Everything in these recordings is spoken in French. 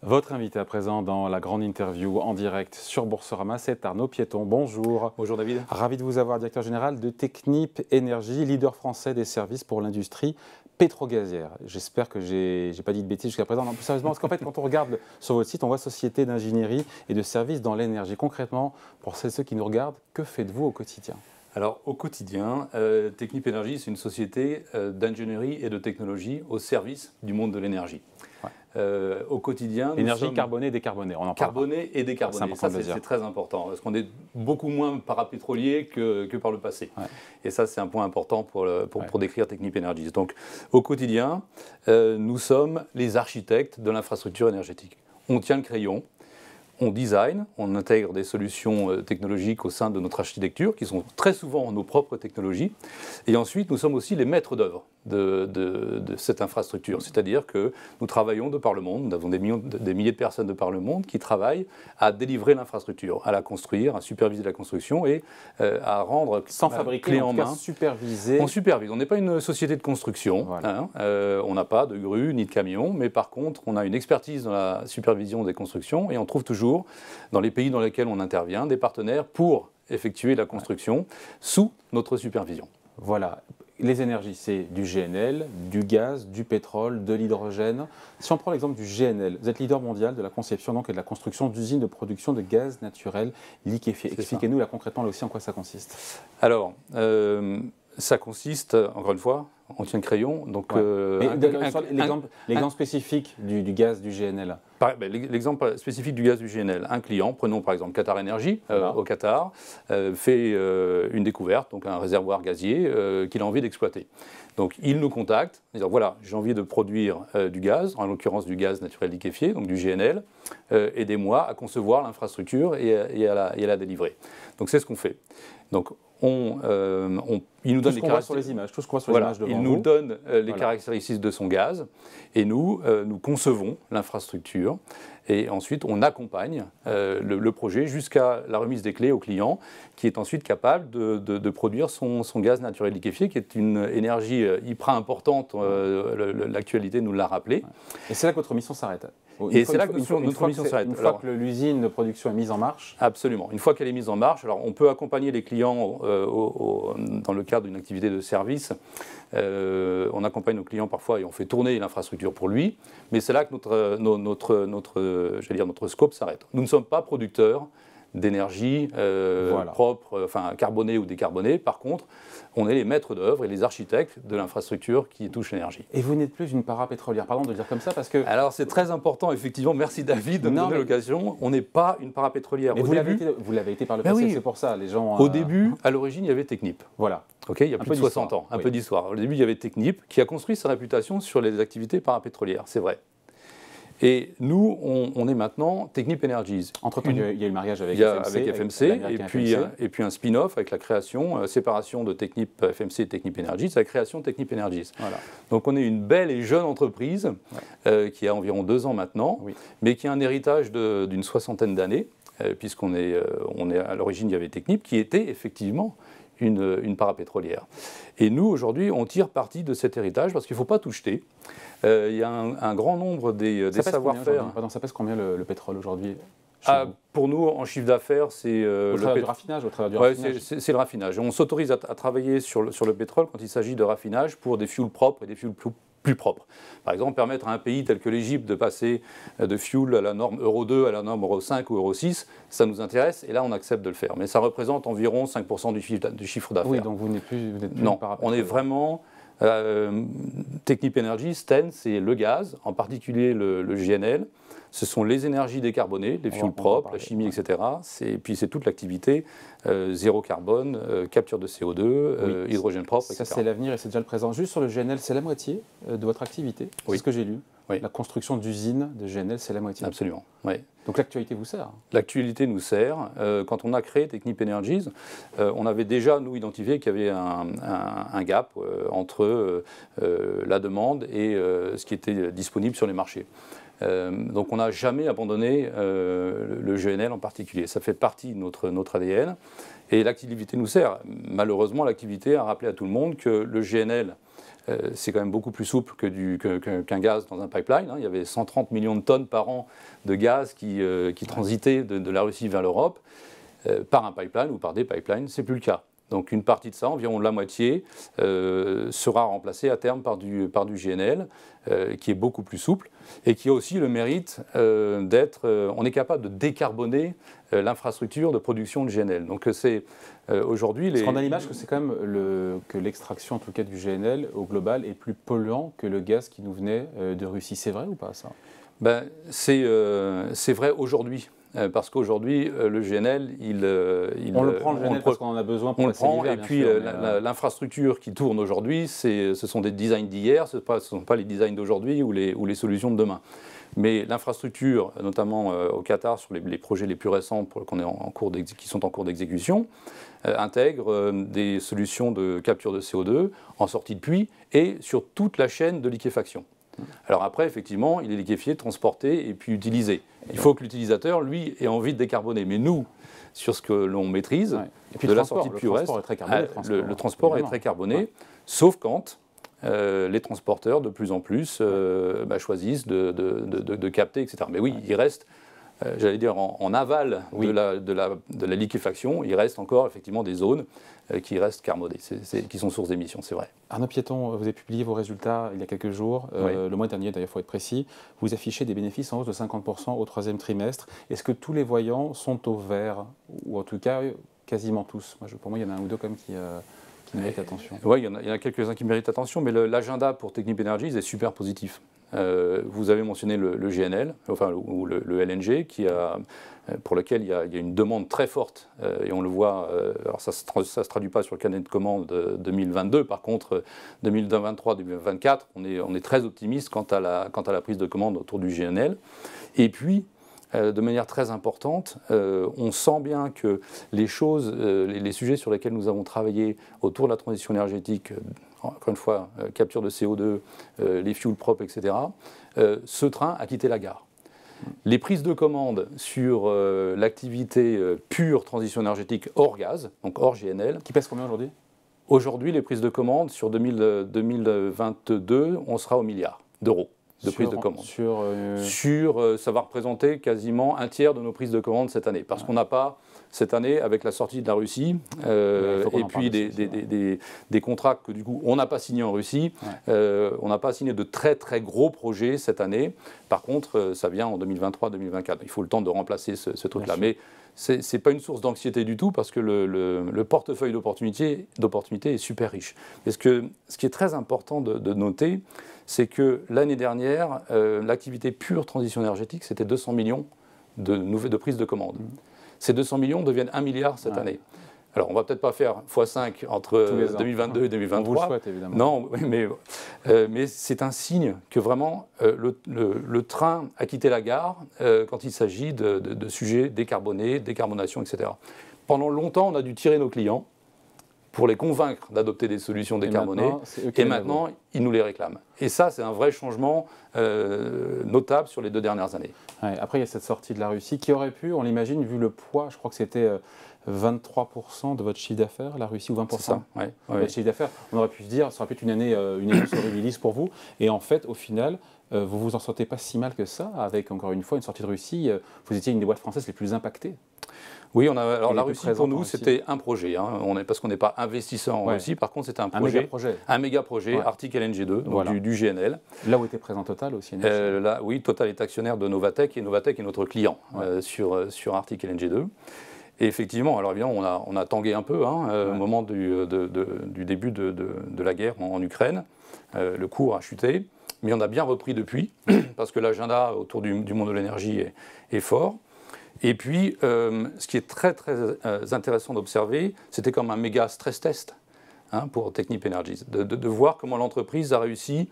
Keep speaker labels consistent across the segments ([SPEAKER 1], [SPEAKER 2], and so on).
[SPEAKER 1] Votre invité à présent dans la grande interview en direct sur Boursorama, c'est Arnaud Piéton. Bonjour.
[SPEAKER 2] Bonjour David.
[SPEAKER 1] Ravi de vous avoir, directeur général de Technip Énergie, leader français des services pour l'industrie pétro-gazière. J'espère que je n'ai pas dit de bêtises jusqu'à présent. Non, plus sérieusement, parce qu'en fait, quand on regarde sur votre site, on voit société d'ingénierie et de services dans l'énergie. Concrètement, pour ceux qui nous regardent, que faites-vous au quotidien ?
[SPEAKER 2] Alors au quotidien, Technip Énergie, c'est une société d'ingénierie et de technologie au service du monde de l'énergie. Ouais. Au quotidien,
[SPEAKER 1] l'énergie carbonée et décarbonée, on en parle.
[SPEAKER 2] Carbonée et décarbonée, ça c'est très important, parce qu'on est beaucoup moins parapétrolier que par le passé. Ouais. Et ça c'est un point important pour décrire Technip Énergie. Donc au quotidien, nous sommes les architectes de l'infrastructure énergétique. On tient le crayon. On design, on intègre des solutions technologiques au sein de notre architecture, qui sont très souvent nos propres technologies. Et ensuite, nous sommes aussi les maîtres d'œuvre de cette infrastructure. C'est-à-dire que nous travaillons de par le monde, nous avons des milliers de personnes de par le monde qui travaillent à délivrer l'infrastructure, à la construire, à superviser la construction et à rendre
[SPEAKER 1] sans fabriquer,
[SPEAKER 2] clé en main.
[SPEAKER 1] Superviser.
[SPEAKER 2] On supervise. On n'est pas une société de construction.
[SPEAKER 1] Voilà.
[SPEAKER 2] On n'a pas de grue ni de camion, mais par contre, on a une expertise dans la supervision des constructions et on trouve toujours, dans les pays dans lesquels on intervient, des partenaires pour effectuer la construction sous notre supervision.
[SPEAKER 1] Voilà. Les énergies, c'est du GNL, du gaz, du pétrole, de l'hydrogène. Si on prend l'exemple du GNL, vous êtes leader mondial de la conception donc, et de la construction d'usines de production de gaz naturel liquéfié. Expliquez-nous là concrètement là aussi en quoi ça consiste.
[SPEAKER 2] Alors, ça consiste, encore une fois, on tient le crayon. Donc,
[SPEAKER 1] l'exemple spécifique du gaz du GNL.
[SPEAKER 2] L'exemple spécifique du gaz du GNL. Un client, prenons par exemple Qatar Energy, au Qatar, fait une découverte, donc un réservoir gazier qu'il a envie d'exploiter. Donc il nous contacte, disant voilà, j'ai envie de produire du gaz, en l'occurrence du gaz naturel liquéfié, donc du GNL, aidez-moi à concevoir l'infrastructure et à la délivrer. Donc c'est ce qu'on fait. Donc il nous donne les caractéristiques. Il nous donne les caractéristiques de son gaz et nous concevons l'infrastructure et ensuite on accompagne le projet jusqu'à la remise des clés au client qui est ensuite capable de produire son gaz naturel liquéfié qui est une énergie hyper importante, l'actualité nous l'a rappelé.
[SPEAKER 1] Et c'est là que votre mission s'arrête.
[SPEAKER 2] Et c'est là que notre mission s'arrête.
[SPEAKER 1] Une fois que l'usine de production est mise en marche.
[SPEAKER 2] Absolument. Une fois qu'elle est mise en marche, alors on peut accompagner les clients dans le cadre d'une activité de service. On accompagne nos clients parfois et on fait tourner l'infrastructure pour lui. Mais c'est là que notre scope s'arrête. Nous ne sommes pas producteurs d'énergie propre, enfin carbonée ou décarbonée. Par contre, on est les maîtres d'œuvre et les architectes de l'infrastructure qui touche l'énergie.
[SPEAKER 1] Et vous n'êtes plus une parapétrolière, pardon de le dire comme ça, parce que...
[SPEAKER 2] Alors c'est très important, effectivement, merci David de me donner l'occasion. On n'est pas une parapétrolière.
[SPEAKER 1] Mais vous l'avez été par le passé, c'est pour ça, les gens...
[SPEAKER 2] Au début, à l'origine, il y avait Technip.
[SPEAKER 1] Voilà.
[SPEAKER 2] Okay, il y a plus de 60 ans, un peu d'histoire. Au début, il y avait Technip qui a construit sa réputation sur les activités parapétrolières, c'est vrai. Et nous, on est maintenant Technip Energies.
[SPEAKER 1] Entre-temps, il y a eu le mariage avec FMC.
[SPEAKER 2] Et puis un spin-off avec la création, séparation de Technip FMC et Technip Energies, c'est la création de Technip Energies. Voilà. Donc on est une belle et jeune entreprise qui a environ 2 ans maintenant, mais qui a un héritage d'une 60aine d'années, puisqu'on est à l'origine, il y avait Technip, qui était effectivement une parapétrolière. Et nous, aujourd'hui, on tire parti de cet héritage parce qu'il ne faut pas tout jeter. Il y a un grand nombre des savoir-faire.
[SPEAKER 1] Ça pèse combien le pétrole aujourd'hui ?
[SPEAKER 2] Pour nous, en chiffre d'affaires, c'est
[SPEAKER 1] au travers du raffinage.
[SPEAKER 2] C'est le raffinage. On s'autorise à travailler sur le pétrole quand il s'agit de raffinage pour des fuels propres et des fuels plus propres. Par exemple, permettre à un pays tel que l'Égypte de passer de fuel à la norme Euro 2 à la norme Euro 5 ou Euro 6, ça nous intéresse et là on accepte de le faire. Mais ça représente environ 5% du chiffre d'affaires.
[SPEAKER 1] Oui, donc vous n'êtes plus
[SPEAKER 2] non, on est vraiment... Technip Energies, STEN, c'est le gaz, en particulier le GNL. Ce sont les énergies décarbonées, les fuels propres, la chimie, etc. Et puis c'est toute l'activité zéro carbone, capture de CO2, hydrogène propre, etc.
[SPEAKER 1] Ça c'est l'avenir et c'est déjà le présent. Juste sur le GNL, c'est la moitié de votre activité, c'est ce que j'ai lu. Oui. La construction d'usines de GNL, c'est la moitié.
[SPEAKER 2] Absolument, oui.
[SPEAKER 1] Donc l'actualité vous sert.
[SPEAKER 2] L'actualité nous sert. Quand on a créé Technip Energies, on avait déjà, nous, identifié qu'il y avait un gap entre la demande et ce qui était disponible sur les marchés. Donc on n'a jamais abandonné le GNL en particulier. Ça fait partie de notre ADN. Et l'activité nous sert. Malheureusement, l'activité a rappelé à tout le monde que le GNL, c'est quand même beaucoup plus souple qu'un gaz dans un pipeline. Il y avait 130 millions de tonnes par an de gaz qui transitaient de la Russie vers l'Europe par un pipeline ou par des pipelines. Ce n'est plus le cas. Donc une partie de ça, environ la moitié, sera remplacée à terme par du GNL, qui est beaucoup plus souple et qui a aussi le mérite d'être... on est capable de décarboner l'infrastructure de production de GNL. Donc c'est aujourd'hui...
[SPEAKER 1] Parce qu'on a l'image que c'est quand même que l'extraction, en tout cas du GNL, au global, est plus polluant que le gaz qui nous venait de Russie. C'est vrai ou pas, ça?
[SPEAKER 2] Ben, c'est vrai aujourd'hui. Parce qu'aujourd'hui, le GNL,
[SPEAKER 1] on le prend, le GNL, parce qu'on en a besoin pour passer l'hiver.
[SPEAKER 2] Et puis, l'infrastructure qui tourne aujourd'hui, ce sont des designs d'hier, ce ne sont pas les designs d'aujourd'hui ou les solutions de demain. Mais l'infrastructure, notamment au Qatar, sur les projets les plus récents qui sont en cours d'exécution, intègre des solutions de capture de CO2 en sortie de puits et sur toute la chaîne de liquéfaction. Alors après, effectivement, il est liquéfié, transporté et puis utilisé. Il faut que l'utilisateur, lui, ait envie de décarboner. Mais nous, sur ce que l'on maîtrise,
[SPEAKER 1] et puis
[SPEAKER 2] de la sortie de puits au reste, le transport est très carboné, sauf quand les transporteurs, de plus en plus, choisissent de capter, etc. Mais oui, il reste... j'allais dire, en aval de la liquéfaction, il reste encore effectivement des zones qui restent carbonées, qui sont source d'émissions, c'est vrai.
[SPEAKER 1] Arnaud Piéton, vous avez publié vos résultats il y a quelques jours, le mois dernier d'ailleurs, il faut être précis. Vous affichez des bénéfices en hausse de 50% au troisième trimestre. Est-ce que tous les voyants sont au vert, ou en tout cas quasiment tous? Pour moi, il y en a un ou deux comme qui méritent attention.
[SPEAKER 2] Oui, il y en a quelques-uns qui méritent attention, mais l'agenda pour Technip Energies est super positif. Vous avez mentionné le GNL, ou le LNG, pour lequel il y a une demande très forte, et on le voit, alors ça ne se traduit pas sur le carnet de commande 2022, par contre 2023-2024, on est très optimiste quant à la prise de commande autour du GNL. Et puis, de manière très importante, on sent bien que les sujets sur lesquels nous avons travaillé autour de la transition énergétique, encore une fois, capture de CO2, les fuels propres, etc., ce train a quitté la gare. Les prises de commande sur l'activité pure transition énergétique hors gaz, donc hors GNL.
[SPEAKER 1] Qui pèse combien aujourd'hui?
[SPEAKER 2] Aujourd'hui, les prises de commande sur 2022, on sera au milliard d'euros de prises de commande. Ça va représenter quasiment un tiers de nos prises de commande cette année. Parce qu'on n'a pas, cette année, avec la sortie de la Russie, et puis des contrats que du coup, on n'a pas signés en Russie, on n'a pas signé de très très gros projets cette année. Par contre, ça vient en 2023-2024. Il faut le temps de remplacer ce truc-là. Mais ce n'est pas une source d'anxiété du tout parce que le portefeuille d'opportunités est super riche. Et ce qui est très important de noter, c'est que l'année dernière, l'activité pure transition énergétique, c'était 200 millions de prises de commande. Ces 200 millions deviennent 1 milliard cette année. Alors, on ne va peut-être pas faire x5 entre 2022 et 2023.
[SPEAKER 1] On vous le souhaite, évidemment.
[SPEAKER 2] Non, mais c'est un signe que vraiment le train a quitté la gare quand il s'agit de sujets décarbonés, décarbonation, etc. Pendant longtemps, on a dû tirer nos clients pour les convaincre d'adopter des solutions décarbonées. Et maintenant, ils nous les réclament. Et ça, c'est un vrai changement notable sur les 2 dernières années.
[SPEAKER 1] Ouais, après, il y a cette sortie de la Russie qui aurait pu, on l'imagine, vu le poids, je crois que c'était 23% de votre chiffre d'affaires, la Russie, ou 20%
[SPEAKER 2] ça,
[SPEAKER 1] de votre chiffre d'affaires. On aurait pu se dire, ça aurait pu être une année horribilis pour vous. Et en fait, au final, vous vous en sortez pas si mal que ça, avec, encore une fois, une sortie de Russie. Vous étiez une des boîtes françaises les plus impactées.
[SPEAKER 2] Oui, alors la Russie, pour nous, c'était un projet. Parce qu'on n'est pas investisseur en Russie. Par contre, c'était un méga projet, Arctic LNG 2, donc du GNL.
[SPEAKER 1] Là où était présent Total aussi.
[SPEAKER 2] Oui, Total est actionnaire de Novatek, et Novatek est notre client sur Arctic LNG 2. Et effectivement, alors évidemment, on a tangué un peu au moment du début de la guerre en Ukraine. Le cours a chuté, mais on a bien repris depuis, parce que l'agenda autour du monde de l'énergie est fort. Et puis, ce qui est très très intéressant d'observer, c'était comme un méga stress test pour Technip Energies, de voir comment l'entreprise a réussi,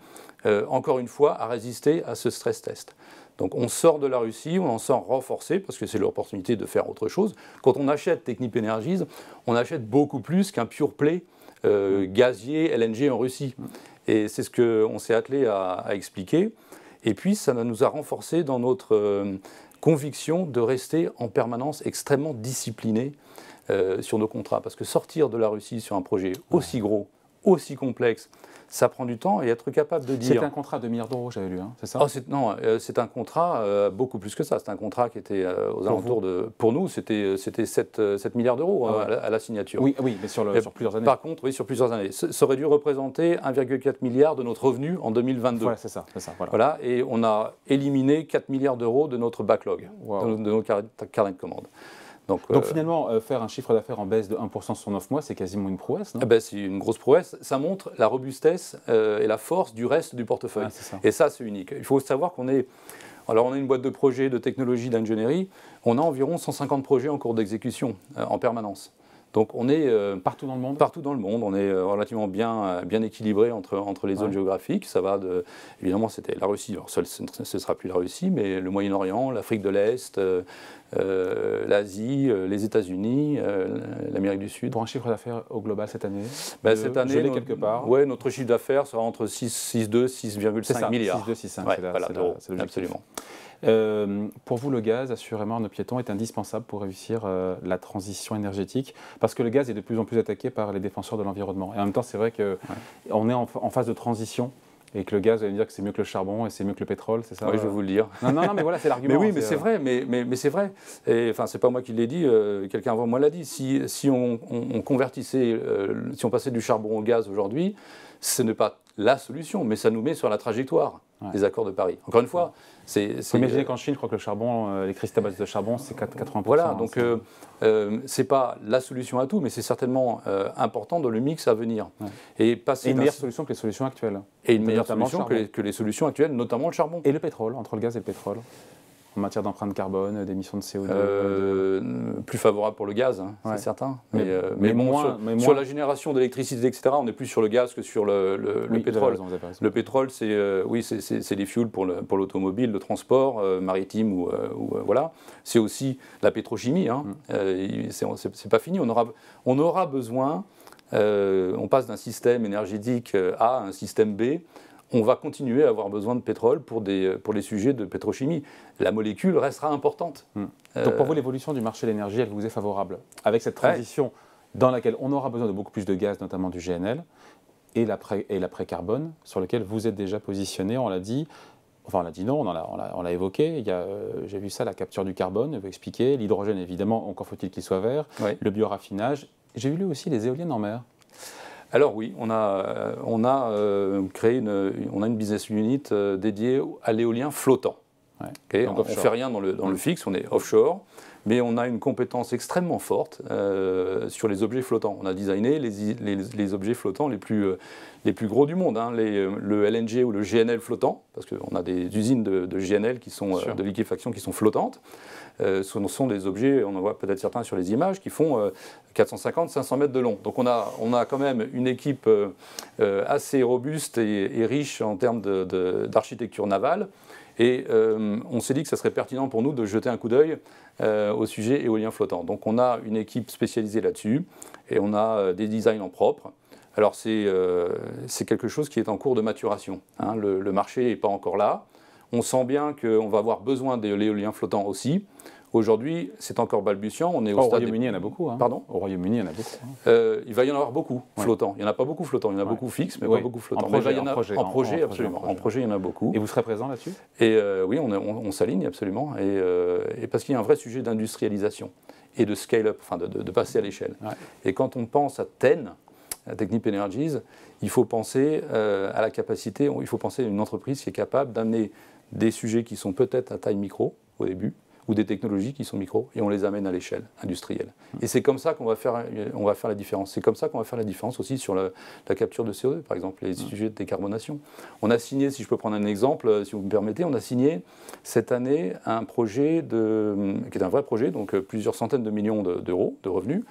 [SPEAKER 2] encore une fois, à résister à ce stress test. Donc on sort de la Russie, on en sort renforcé, parce que c'est l'opportunité de faire autre chose. Quand on achète Technip Energies, on achète beaucoup plus qu'un pure play gazier LNG en Russie. Et c'est ce qu'on s'est attelé à expliquer. Et puis, ça nous a renforcé dans notre conviction de rester en permanence extrêmement discipliné sur nos contrats. Parce que sortir de la Russie sur un projet aussi gros, aussi complexe, ça prend du temps, et être capable de dire...
[SPEAKER 1] C'est un contrat de 2 milliards d'euros, j'avais lu, hein, c'est ça?
[SPEAKER 2] Non, c'est un contrat beaucoup plus que ça. C'est un contrat qui était aux alentours de... Pour nous, c'était 7 milliards d'euros à la signature.
[SPEAKER 1] Oui, mais sur plusieurs années.
[SPEAKER 2] Par contre, oui, sur plusieurs années. Ça aurait dû représenter 1,4 milliard de notre revenu en 2022.
[SPEAKER 1] Voilà, c'est ça.
[SPEAKER 2] Voilà, et on a éliminé 4 milliards d'euros de notre backlog, de nos carnets de commandes. Donc
[SPEAKER 1] finalement, faire un chiffre d'affaires en baisse de 1% sur 9 mois, c'est quasiment une prouesse, non?
[SPEAKER 2] C'est une grosse prouesse. Ça montre la robustesse et la force du reste du portefeuille. Et ça, c'est unique. Il faut savoir qu'on est... Alors, on a une boîte de projets, de technologie, d'ingénierie. On a environ 150 projets en cours d'exécution en permanence. Donc, on est...
[SPEAKER 1] partout dans le monde?
[SPEAKER 2] Partout dans le monde. On est relativement bien équilibré entre les zones géographiques. Ça va de... Évidemment, c'était la Russie. Alors, ce ne sera plus la Russie, mais le Moyen-Orient, l'Afrique de l'Est, l'Asie, les États-Unis, l'Amérique du Sud.
[SPEAKER 1] Pour un chiffre d'affaires au global cette année?
[SPEAKER 2] Cette année,
[SPEAKER 1] je l'ai quelque part.
[SPEAKER 2] Oui, notre chiffre d'affaires sera entre 6,2 6,5 milliards.
[SPEAKER 1] 6,2, 6,5, c'est l'objectif.
[SPEAKER 2] Absolument.
[SPEAKER 1] Pour vous, le gaz, assurément, nos piétons, est indispensable pour réussir la transition énergétique, parce que le gaz est de plus en plus attaqué par les défenseurs de l'environnement. Et en même temps, c'est vrai qu'on est en phase de transition, et que le gaz, vous allez me dire que c'est mieux que le charbon et c'est mieux que le pétrole, c'est ça?
[SPEAKER 2] Oui, je vais vous le dire.
[SPEAKER 1] Non, mais voilà, c'est l'argument.
[SPEAKER 2] Mais oui, mais c'est vrai, mais c'est vrai. Et, enfin, c'est pas moi qui l'ai dit, quelqu'un avant moi l'a dit. Si on convertissait, si on passait du charbon au gaz aujourd'hui, ce n'est pas la solution, mais ça nous met sur la trajectoire des accords de Paris. Encore une fois,
[SPEAKER 1] imaginez qu'en Chine, je crois que le charbon, l'électricité à base de charbon, c'est 80%.
[SPEAKER 2] Voilà, donc c'est pas la solution à tout, mais c'est certainement important dans le mix à venir. Et
[SPEAKER 1] une meilleure solution que les solutions actuelles.
[SPEAKER 2] Et une meilleure solution que les solutions actuelles, notamment le charbon.
[SPEAKER 1] Et le pétrole, entre le gaz et le pétrole, en matière d'empreinte carbone, d'émissions de CO2
[SPEAKER 2] Plus favorable pour le gaz, c'est certain.
[SPEAKER 1] Mais
[SPEAKER 2] sur la génération d'électricité, etc., on est plus sur le gaz que sur le pétrole.
[SPEAKER 1] Vous avez raison.
[SPEAKER 2] Le pétrole, c'est des fuels pour l'automobile, le transport maritime ou voilà. C'est aussi la pétrochimie. C'est pas fini. On aura besoin. On passe d'un système énergétique A à un système B. On va continuer à avoir besoin de pétrole pour les sujets de pétrochimie. La molécule restera importante.
[SPEAKER 1] Donc pour vous, l'évolution du marché de l'énergie, elle vous est favorable? Avec cette transition dans laquelle on aura besoin de beaucoup plus de gaz, notamment du GNL, et l'après-carbone, sur lequel vous êtes déjà positionné, on l'a dit. Enfin, on l'a dit non, on l'a évoqué. J'ai vu ça, la capture du carbone, vous expliquez. L'hydrogène, évidemment, encore faut-il qu'il soit vert. Le bioraffinage. J'ai lu aussi les éoliennes en mer.
[SPEAKER 2] Alors oui, on a créé une business unit dédiée à l'éolien flottant. On ne fait rien dans le fixe, on est offshore, mais on a une compétence extrêmement forte sur les objets flottants. On a designé les objets flottants les plus gros du monde, le LNG ou le GNL flottant, parce qu'on a des usines de GNL qui sont de liquéfaction qui sont flottantes. Ce sont des objets, on en voit peut-être certains sur les images, qui font 450-500 mètres de long. Donc on a quand même une équipe assez robuste et riche en termes d'architecture navale. Et on s'est dit que ça serait pertinent pour nous de jeter un coup d'œil au sujet éolien flottant. Donc on a une équipe spécialisée là-dessus et on a des designs en propre. Alors c'est quelque chose qui est en cours de maturation. Le marché n'est pas encore là. On sent bien qu'on va avoir besoin de l'éolien flottant aussi. Aujourd'hui, c'est encore balbutiant. On est au
[SPEAKER 1] Royaume-Uni, il y en a beaucoup.
[SPEAKER 2] Pardon ?
[SPEAKER 1] Au Royaume-Uni, il y en a beaucoup.
[SPEAKER 2] Il va y en avoir beaucoup flottants. Il n'y en a pas beaucoup flottants. Il y en a beaucoup fixes, mais pas beaucoup flottants. En projet, absolument. En projet, il y en a beaucoup.
[SPEAKER 1] Et vous serez présent là-dessus ?
[SPEAKER 2] Et oui, on s'aligne absolument. Et parce qu'il y a un vrai sujet d'industrialisation et de scale-up, enfin de passer à l'échelle. Et quand on pense à TEN, à Technip Energies, il faut penser à la capacité, il faut penser à une entreprise qui est capable d'amener des sujets qui sont peut-être à taille micro au début, ou des technologies qui sont micro, et on les amène à l'échelle industrielle. Et c'est comme ça qu'on va faire la différence. C'est comme ça qu'on va faire la différence aussi sur la capture de CO2, par exemple, les sujets de décarbonation. On a signé, si je peux prendre un exemple, si vous me permettez, on a signé cette année un projet qui est un vrai projet, donc plusieurs centaines de millions d'euros de revenus,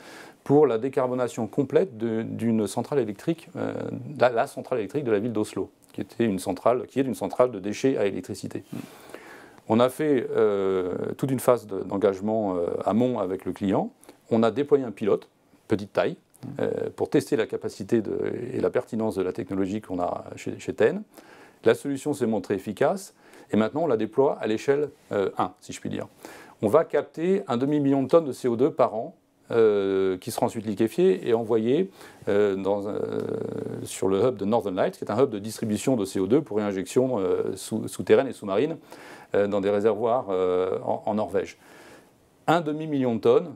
[SPEAKER 2] pour la décarbonation complète d'une centrale électrique, la centrale électrique de la ville d'Oslo, qui est une centrale de déchets à électricité. On a fait toute une phase d'engagement amont avec le client. On a déployé un pilote, petite taille, pour tester la capacité et la pertinence de la technologie qu'on a chez TEN. La solution s'est montrée efficace. et maintenant on la déploie à l'échelle 1, si je puis dire. On va capter 1 demi-million de tonnes de CO2 par an, qui sera ensuite liquéfié et envoyé sur le hub de Northern Lights, qui est un hub de distribution de CO2 pour réinjection souterraine et sous-marine dans des réservoirs en Norvège. 1 demi-million de tonnes.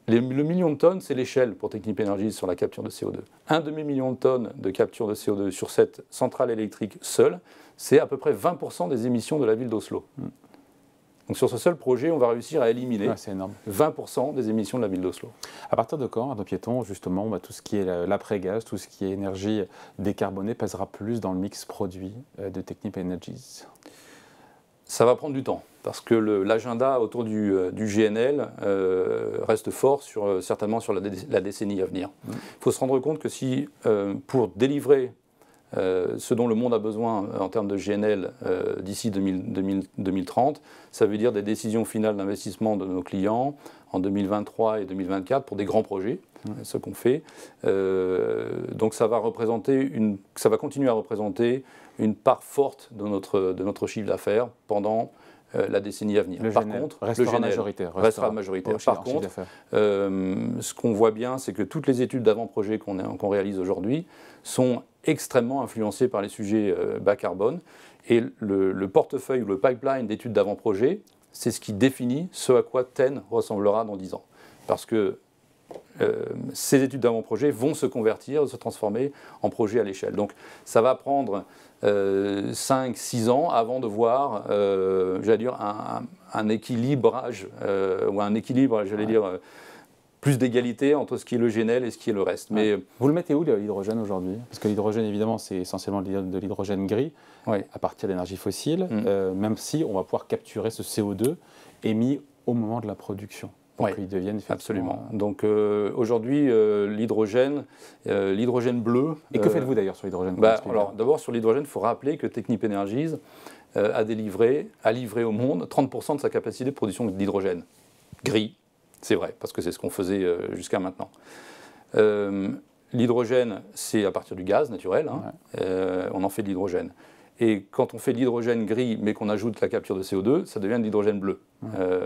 [SPEAKER 2] Le million de tonnes, c'est l'échelle pour Technip Energies sur la capture de CO2. 1 demi-million de tonnes de capture de CO2 sur cette centrale électrique seule, c'est à peu près 20% des émissions de la ville d'Oslo. Donc sur ce seul projet, on va réussir à éliminer 20% des émissions de la ville d'Oslo.
[SPEAKER 1] À partir de quand, Arnaud Piéton, justement, tout ce qui est l'après-gaz, tout ce qui est énergie décarbonée pèsera plus dans le mix produit de Technip Energies?
[SPEAKER 2] Ça va prendre du temps, parce que l'agenda autour du GNL reste fort, certainement sur la décennie à venir. Il faut se rendre compte que si, pour délivrer ce dont le monde a besoin en termes de GNL d'ici 2030, ça veut dire des décisions finales d'investissement de nos clients en 2023 et 2024 pour des grands projets, ce qu'on fait. Donc ça va continuer à représenter une part forte de notre chiffre d'affaires pendant la décennie à venir.
[SPEAKER 1] Par contre, restera majoritaire.
[SPEAKER 2] Par contre, ce qu'on voit bien, c'est que toutes les études d'avant-projet qu'on réalise aujourd'hui sont extrêmement influencées par les sujets bas carbone. Et le portefeuille ou le pipeline d'études d'avant-projet, c'est ce qui définit ce à quoi TEN ressemblera dans 10 ans. Parce que ces études d'avant-projet vont se convertir, se transformer en projets à l'échelle. Donc ça va prendre 5-6 ans avant de voir, j'allais dire, un équilibrage, ou un équilibre, j'allais dire, plus d'égalité entre ce qui est le GNL et ce qui est le reste. Mais,
[SPEAKER 1] vous le mettez où, l'hydrogène, aujourd'hui? Parce que l'hydrogène, évidemment, c'est essentiellement de l'hydrogène gris, à partir d'énergie fossile, même si on va pouvoir capturer ce CO2 émis au moment de la production. Ils deviennent
[SPEAKER 2] absolument. Donc aujourd'hui, l'hydrogène bleu...
[SPEAKER 1] Et que faites-vous d'ailleurs sur l'hydrogène?
[SPEAKER 2] Alors d'abord sur l'hydrogène, il faut rappeler que Technip Energies a livré au monde 30% de sa capacité de production d'hydrogène gris. C'est vrai, parce que c'est ce qu'on faisait jusqu'à maintenant. L'hydrogène, c'est à partir du gaz naturel, on en fait de l'hydrogène. Et quand on fait de l'hydrogène gris, mais qu'on ajoute la capture de CO2, ça devient de l'hydrogène bleu.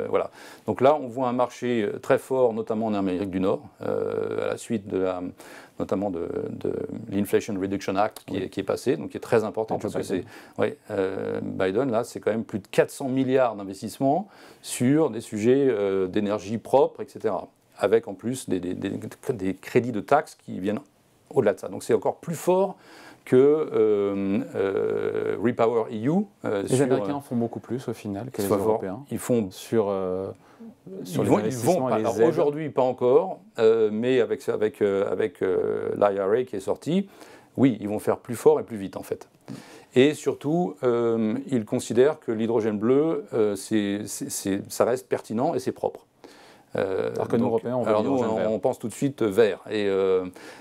[SPEAKER 2] Voilà. Donc là, on voit un marché très fort, notamment en Amérique du Nord, à la suite notamment de l'Inflation Reduction Act qui est passé, donc qui est très important. Parce que c'est, Biden, là, c'est quand même plus de 400 milliards d'investissements sur des sujets d'énergie propre, etc. Avec en plus des crédits de taxes qui viennent au-delà de ça. Donc c'est encore plus fort que Repower EU.
[SPEAKER 1] Les Américains font beaucoup plus au final que les Européens.
[SPEAKER 2] Ils font
[SPEAKER 1] sur les investissements et les aides.
[SPEAKER 2] Aujourd'hui, pas encore, mais avec l'IRA qui est sorti, oui, ils vont faire plus fort et plus vite en fait. Et surtout, ils considèrent que l'hydrogène bleu, ça reste pertinent et c'est propre.
[SPEAKER 1] Alors que nous, Européens,
[SPEAKER 2] on pense tout de suite vert. Et,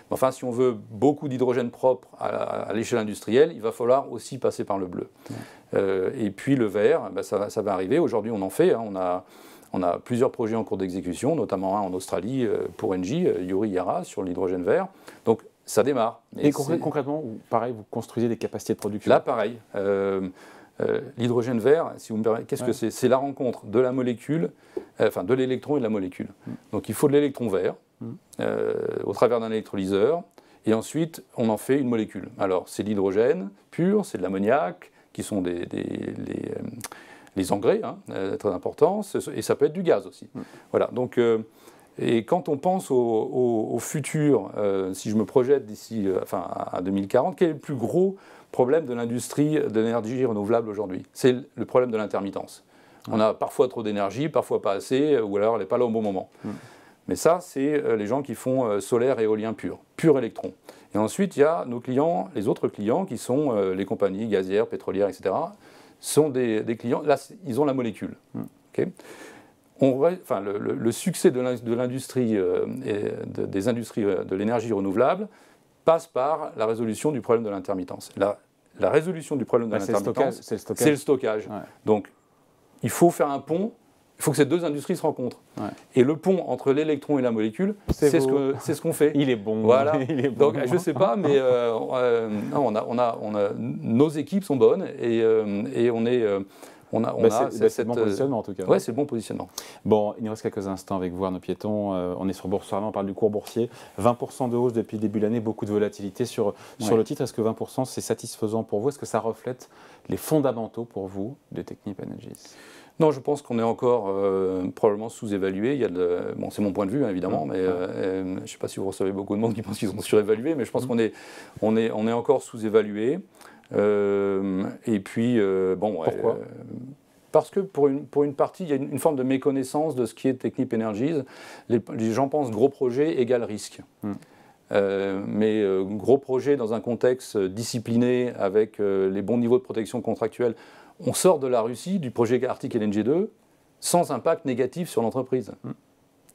[SPEAKER 2] enfin, si on veut beaucoup d'hydrogène propre à l'échelle industrielle, il va falloir aussi passer par le bleu. Et puis le vert, ça va arriver. Aujourd'hui, on en fait. On a plusieurs projets en cours d'exécution, notamment un en Australie pour Engie, Yuri Yara, sur l'hydrogène vert. Donc ça démarre.
[SPEAKER 1] Et concrètement, pareil, vous construisez des capacités de production?
[SPEAKER 2] Là, pareil. L'hydrogène vert, si vous me permettez, qu'est-ce que c'est? C'est la rencontre de la molécule, de l'électron et de la molécule. Donc il faut de l'électron vert au travers d'un électrolyseur, et ensuite on en fait une molécule. Alors c'est l'hydrogène pur, c'est de l'ammoniac, qui sont les engrais, très importants, et ça peut être du gaz aussi. Voilà. Donc, et quand on pense au futur, si je me projette d'ici à 2040, quel est le plus gros problème de l'industrie de l'énergie renouvelable aujourd'hui? C'est le problème de l'intermittence. On a parfois trop d'énergie, parfois pas assez, ou alors elle n'est pas là au bon moment. Mais ça, c'est les gens qui font solaire et éolien pur électron. Et ensuite, il y a nos clients, les autres clients, qui sont les compagnies gazières, pétrolières, etc., sont des clients, là, ils ont la molécule. Okay. Le succès de l'industrie, des industries de l'énergie renouvelable, passe par la résolution du problème de l'intermittence. La résolution du problème de l'intermittence, c'est le stockage. Donc, il faut faire un pont Il faut que ces deux industries se rencontrent.
[SPEAKER 1] Ouais.
[SPEAKER 2] Et le pont entre l'électron et la molécule, c'est ce qu'on fait.
[SPEAKER 1] Il est bon.
[SPEAKER 2] Voilà.
[SPEAKER 1] Il est bon.
[SPEAKER 2] Donc, je ne sais pas, mais nos équipes sont bonnes et on est...
[SPEAKER 1] c'est le bon positionnement en tout cas.
[SPEAKER 2] Oui, c'est le bon positionnement.
[SPEAKER 1] Bon, il nous reste quelques instants avec vous, Arnaud Piéton. On est sur Boursorama, on parle du cours boursier. 20% de hausse depuis le début de l'année, beaucoup de volatilité sur le titre. Est-ce que 20% c'est satisfaisant pour vous? Est-ce que ça reflète les fondamentaux pour vous de Technip Energies?
[SPEAKER 2] Non, je pense qu'on est encore probablement sous-évalué. Bon, c'est mon point de vue, hein, évidemment, mais je ne sais pas si vous recevez beaucoup de monde qui pense qu'ils sont surévalués, mais je pense qu'on est encore sous-évalué. Et puis, bon...
[SPEAKER 1] Pourquoi
[SPEAKER 2] parce que pour une partie, il y a une forme de méconnaissance de ce qui est Technip Energies. Les gens pensent gros projet égale risque. Mais gros projet dans un contexte discipliné avec les bons niveaux de protection contractuelle, on sort de la Russie, du projet Arctic LNG 2, sans impact négatif sur l'entreprise.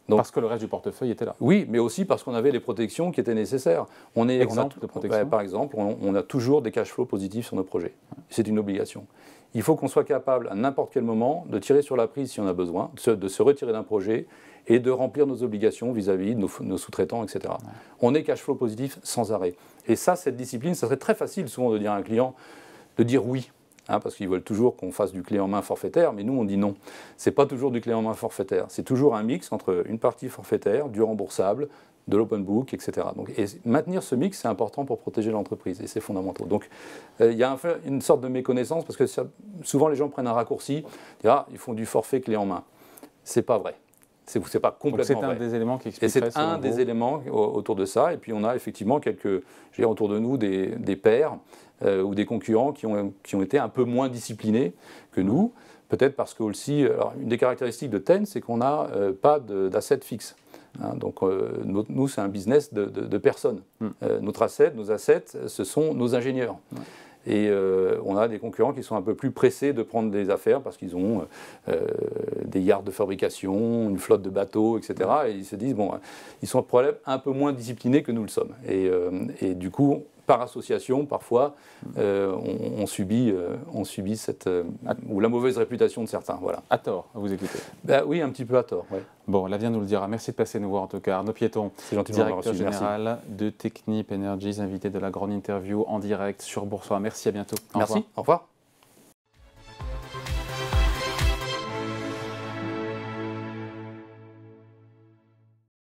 [SPEAKER 1] Donc, parce que le reste du portefeuille était là.
[SPEAKER 2] Oui, mais aussi parce qu'on avait les protections qui étaient nécessaires.
[SPEAKER 1] Exemple de protection.
[SPEAKER 2] Par exemple, on a toujours des cash flows positifs sur nos projets. C'est une obligation. Il faut qu'on soit capable, à n'importe quel moment, de tirer sur la prise si on a besoin, de se retirer d'un projet et de remplir nos obligations vis-à-vis de nos sous-traitants, etc. Ouais. On est cash flow positif sans arrêt. Et ça, cette discipline, ça serait très facile souvent de dire à un client de dire oui. Parce qu'ils veulent toujours qu'on fasse du clé en main forfaitaire, mais nous on dit non. Ce n'est pas toujours du clé en main forfaitaire, c'est toujours un mix entre une partie forfaitaire, du remboursable, de l'open book, etc. Donc, et maintenir ce mix, c'est important pour protéger l'entreprise et c'est fondamental. Donc il y a une sorte de méconnaissance parce que souvent les gens prennent un raccourci, disent, ils font du forfait clé en main. C'est pas vrai. C'est pas complètement vrai.
[SPEAKER 1] C'est un des éléments qui explique.
[SPEAKER 2] Et c'est un des éléments autour de ça. Et puis on a effectivement autour de nous des pairs ou des concurrents qui ont été un peu moins disciplinés que nous. Peut-être parce que aussi, alors, une des caractéristiques de TEN, c'est qu'on n'a pas d'assets fixes. Donc nous, c'est un business de personnes. Nos assets, ce sont nos ingénieurs. Et on a des concurrents qui sont un peu plus pressés de prendre des affaires parce qu'ils ont des yards de fabrication, une flotte de bateaux, etc. Et ils se disent, bon, ils sont un peu moins disciplinés que nous le sommes. Et du coup, par association, parfois, on subit ou la mauvaise réputation de certains. Voilà.
[SPEAKER 1] À tort, à vous écouter.
[SPEAKER 2] Oui, un petit peu à tort. Ouais.
[SPEAKER 1] Bon, l'avenir nous le dira. Merci de passer nous voir en tout cas. Arnaud Piéton, directeur général de Technip Energies, invité de la grande interview en direct sur Boursorama. Merci, à bientôt.
[SPEAKER 2] Merci, au revoir.